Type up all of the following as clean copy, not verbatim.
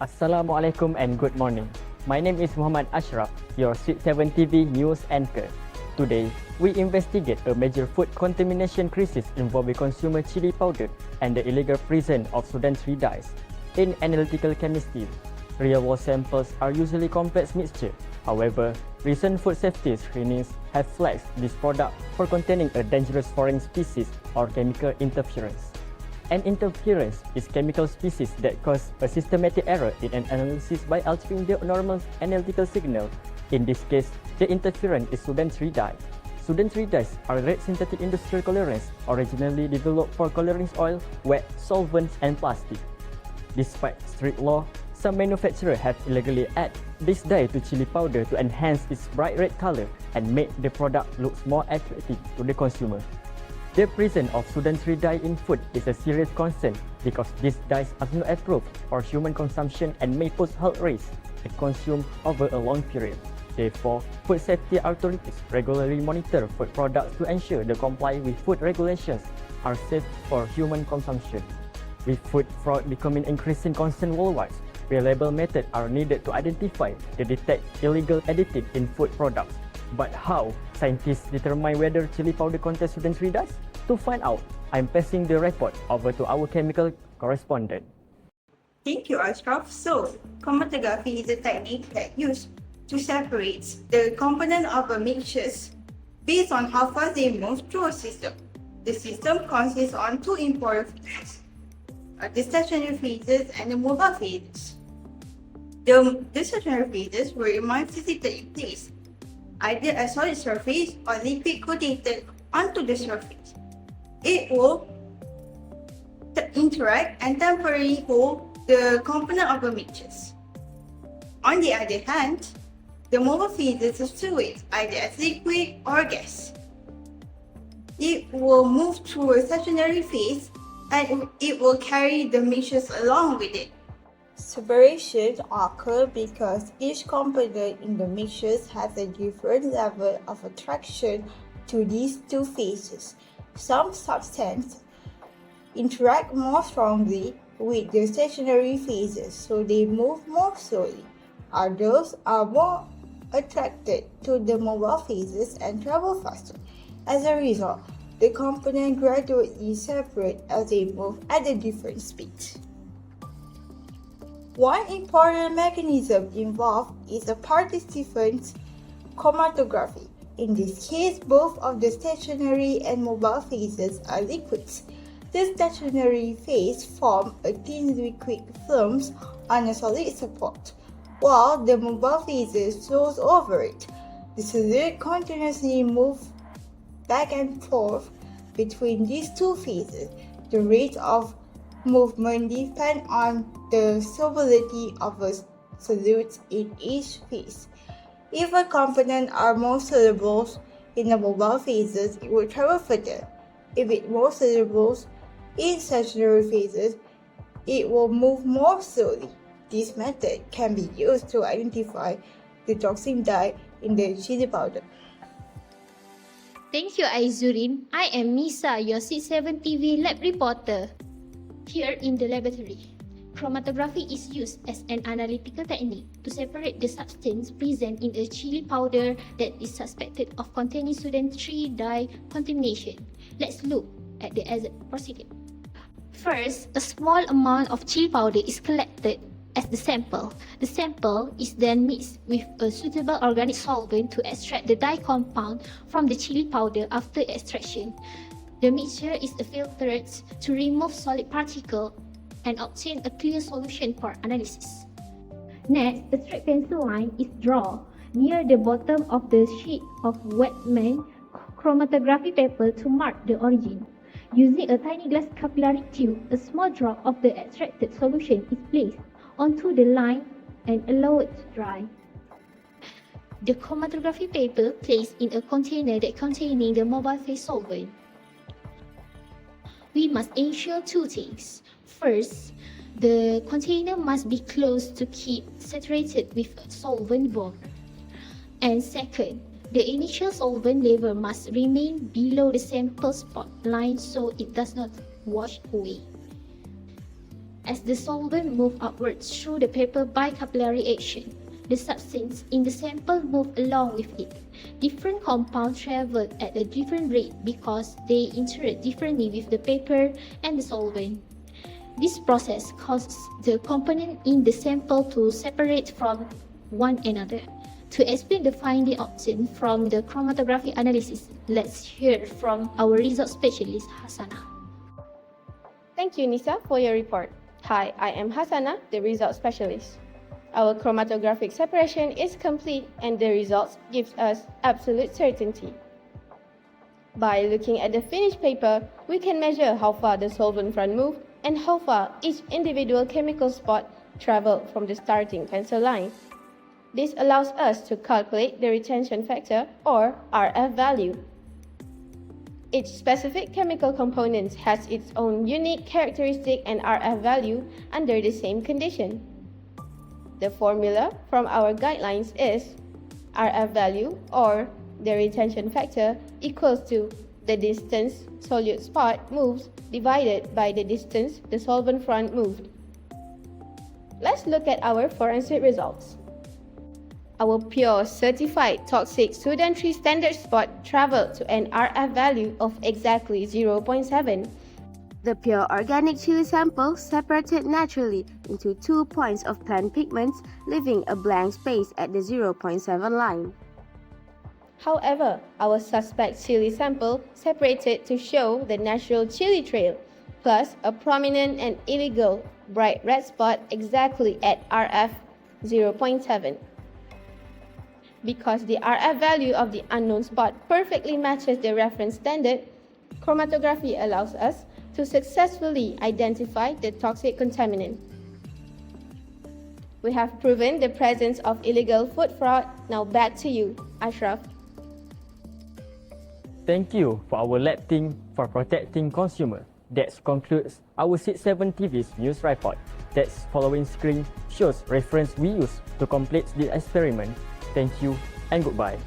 Assalamualaikum and good morning. My name is Muhammad ASHRAF, your Sweet 7 TV news anchor. Today, we investigate a major food contamination crisis involving consumer chili powder and the illegal presence of Sudan-3 dyes. In analytical chemistry, real-world samples are usually complex mixture. However, recent food safety screenings have flagged this product for containing a dangerous foreign species or chemical interference. An interference is chemical species that cause a systematic error in an analysis by altering the normal analytical signal. In this case, the interference is Sudan-3 dye. Sudan-3 dyes are red synthetic industrial colorants originally developed for colorings oil, wet solvents, and plastic. Despite strict law, some manufacturers have illegally added this dye to chili powder to enhance its bright red color and make the product look more attractive to the consumer. The presence of Sudan-3 dye in food is a serious concern because these dyes are not approved for human consumption and may pose health risks if consumed over a long period. Therefore, food safety authorities regularly monitor food products to ensure they comply with food regulations are safe for human consumption. With food fraud becoming increasing concern worldwide, reliable methods are needed to identify and detect illegal additives in food products. But how scientists determine whether chili powder contains Sudan-3 dyes? To find out, I'm passing the report over to our chemical correspondent. Thank you, ASHRAF. So, chromatography is a technique that used to separate the component of a mixture based on how fast they move through a system. The system consists of two important phases, the stationary phases and the mobile phases. The stationary phases will remain physically in place, either a solid surface or liquid coated onto the surface. It will interact and temporarily hold the component of a mixture. On the other hand, the mobile phases is fluid, either as liquid or gas. It will move through a stationary phase and it will carry the mixtures along with it. Separations occur because each component in the mixtures has a different level of attraction to these two phases. Some substances interact more strongly with the stationary phases, so they move more slowly. Others are more attracted to the mobile phases and travel faster. As a result, the components gradually separate as they move at a different speed. One important mechanism involved is the participant's chromatography. In this case, both of the stationary and mobile phases are liquids. The stationary phase forms a thin liquid film on a solid support, while the mobile phases flows over it. The solid continuously moves back and forth between these two phases. The rate of movement depends on the solubility of a solute in each phase. If a component are more soluble in the mobile phases, it will travel further. If it more soluble in stationary phases, it will move more slowly. This method can be used to identify the toxin dye in the chili powder. Thank you, NURAIZURIN. I am NISA, your C7 TV lab reporter. Here in the laboratory, chromatography is used as an analytical technique to separate the substance present in a chili powder that is suspected of containing Sudan-3 dye contamination. Let's look at the exact procedure. First, a small amount of chili powder is collected as the sample. The sample is then mixed with a suitable organic solvent to extract the dye compound from the chili powder. After extraction, the mixture is filtered to remove solid particles and obtain a clear solution for analysis. Next, a straight pencil line is drawn near the bottom of the sheet of wetman chromatography paper to mark the origin. Using a tiny glass capillary tube, a small drop of the extracted solution is placed onto the line and allowed to dry. The chromatography paper placed in a container that containing the mobile phase solvent. We must ensure two things. First, the container must be closed to keep saturated with solvent bond. And second, the initial solvent level must remain below the sample spot line so it does not wash away. As the solvent moves upwards through the paper by capillary action, the substance in the sample move along with it. Different compounds travel at a different rate because they interact differently with the paper and the solvent. This process causes the component in the sample to separate from one another. To explain the finding option from the chromatography analysis, let's hear from our result specialist, Hasanah. Thank you, Nisa, for your report. Hi, I am Hasanah, the result specialist. Our chromatographic separation is complete and the results gives us absolute certainty. By looking at the finished paper, we can measure how far the solvent front moved and how far each individual chemical spot traveled from the starting pencil line. This allows us to calculate the retention factor or RF value. Each specific chemical component has its own unique characteristic and RF value under the same condition. The formula from our guidelines is RF value or the retention factor equals to the distance solute spot moves divided by the distance the solvent front moved. Let's look at our forensic results. Our pure certified toxic Sudan 3 standard spot traveled to an RF value of exactly 0.7. The pure organic chili sample separated naturally into 2 points of plant pigments, leaving a blank space at the 0.7 line. However, our suspect chili sample separated to show the natural chili trail, plus a prominent and illegal bright red spot exactly at RF 0.7. Because the RF value of the unknown spot perfectly matches the reference standard, chromatography allows us to successfully identify the toxic contaminant. We have proven the presence of illegal food fraud. Now back to you, Ashraf. Thank you for our lab team for protecting consumer. That concludes our C7 TV's news report. That following screen shows reference we use to complete the experiment. Thank you and goodbye.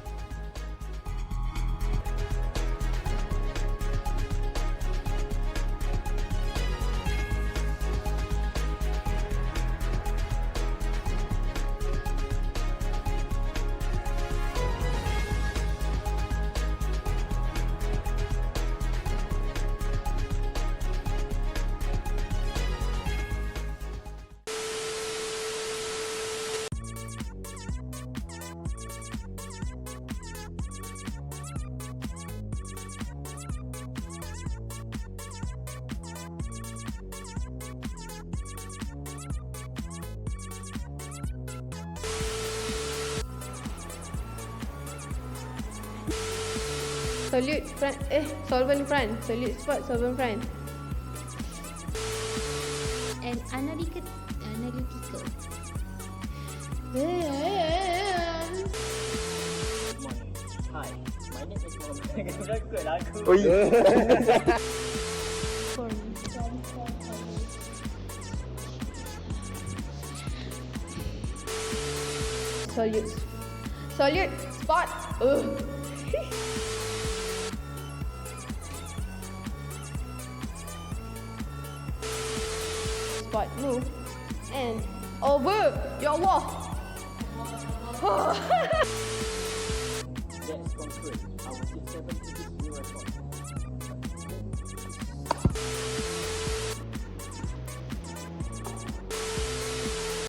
Solute front, solvent front, solute spot, solvent front. And analytical. Hi, my name is Mohamad. Solute spot. Spot move and over. Ya Allah. Let's conclude our C7 TV report.